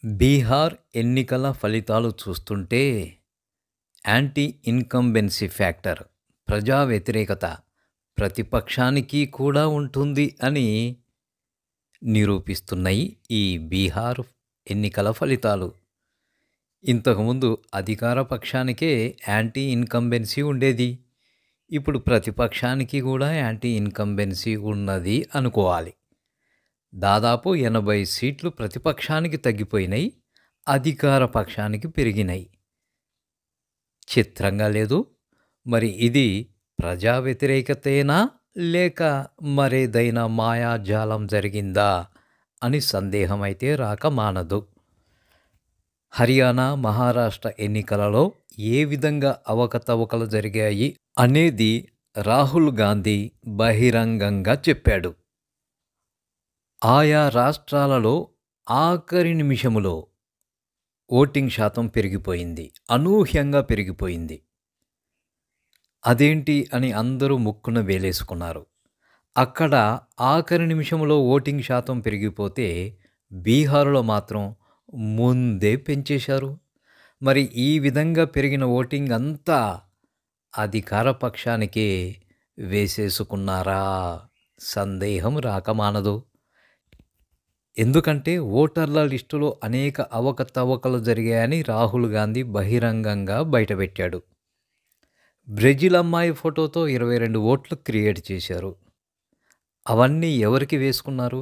బీహార్ ఎన్నికల ఫలితాలు చూస్తుంటే యాంటీ ఇన్కంబెన్సీ ఫ్యాక్టర్, ప్రజా వ్యతిరేకత ప్రతిపక్షానికి కూడా ఉంటుంది అని నిరూపిస్తున్నాయి ఈ బీహార్ ఎన్నికల ఫలితాలు. ఇంతకుముందు అధికార పక్షానికే యాంటీ ఇన్కంబెన్సీ ఉండేది. ఇప్పుడు ప్రతిపక్షానికి కూడా యాంటీ ఇన్కంబెన్సీ ఉన్నది అనుకోవాలి. దాదాపు 80 సీట్లు ప్రతిపక్షానికి తగ్గిపోయినాయి, అధికార పక్షానికి పెరిగినాయి. చిత్రంగా లేదు? మరి ఇది ప్రజా వ్యతిరేకతేనా లేక మరేదైనా మాయాజాలం జరిగిందా అని సందేహం అయితే రాక మానదు. హర్యానా, మహారాష్ట్ర ఎన్నికలలో ఏ విధంగా అవకతవకలు జరిగాయి అనేది రాహుల్ గాంధీ బహిరంగంగా చెప్పాడు. ఆయా రాష్ట్రాలలో ఆఖరి నిమిషములో ఓటింగ్ శాతం పెరిగిపోయింది, అనూహ్యంగా పెరిగిపోయింది. అదేంటి అని అందరూ ముక్కున వేలేసుకున్నారు. అక్కడ ఆఖరి నిమిషంలో ఓటింగ్ శాతం పెరిగిపోతే బీహార్లో మాత్రం ముందే పెంచేశారు. మరి ఈ విధంగా పెరిగిన ఓటింగ్ అంతా అధికార పక్షానికే వేసేసుకున్నారా? సందేహం రాకమానదు. ఎందుకంటే ఓటర్ల లిస్టులో అనేక అవకతవకలు జరిగాయని రాహుల్ గాంధీ బహిరంగంగా బయటపెట్టాడు. బ్రెజిల్ అమ్మాయి ఫోటోతో 22 ఓట్లు క్రియేట్ చేశారు. అవన్నీ ఎవరికి వేసుకున్నారు?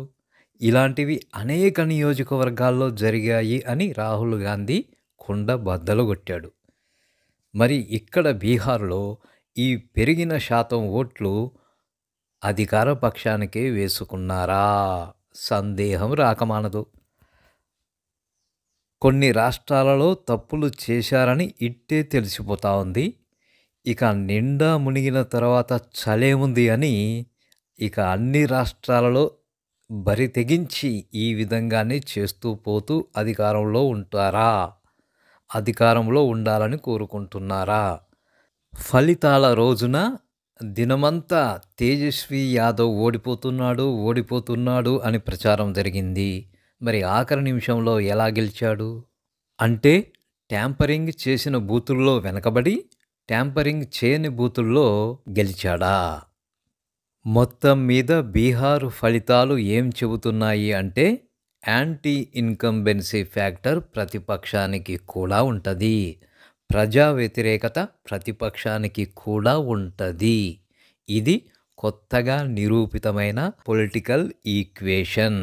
ఇలాంటివి అనేక నియోజకవర్గాల్లో జరిగాయి అని రాహుల్ గాంధీ కుండ బద్దలు కొట్టాడు. మరి ఇక్కడ బీహార్లో ఈ పెరిగిన శాతం ఓట్లు అధికార పక్షానికే వేసుకున్నారా? సందేహం రాకమానదు. కొన్ని రాష్ట్రాలలో తప్పులు చేశారని ఇట్టే తెలిసిపోతా ఉంది. ఇక నిండా మునిగిన తర్వాత చలేముంది అని ఇక అన్ని రాష్ట్రాలలో బరి తెగించి ఈ విధంగానే చేస్తూ పోతూ అధికారంలో ఉంటారా? అధికారంలో ఉండాలని కోరుకుంటున్నారా? ఫలితాల రోజున దినమంతా తేజస్వి యాదవ్ ఓడిపోతున్నాడు అని ప్రచారం జరిగింది. మరి ఆఖరి నిమిషంలో ఎలా గెలిచాడు? అంటే ట్యాంపరింగ్ చేసిన బూతుల్లో వెనకబడి ట్యాంపరింగ్ చేయని బూతుల్లో గెలిచాడా? మొత్తం మీద బీహార్ ఫలితాలు ఏం చెబుతున్నాయి అంటే యాంటీ ఇన్కంబెన్సీ ఫ్యాక్టర్ ప్రతిపక్షానికి కూడా ఉంటుంది, ప్రజా వ్యతిరేకత ప్రతిపక్షానికి కూడా ఉంటుంది. ఇది కొత్తగా నిరూపితమైన పొలిటికల్ ఈక్వేషన్.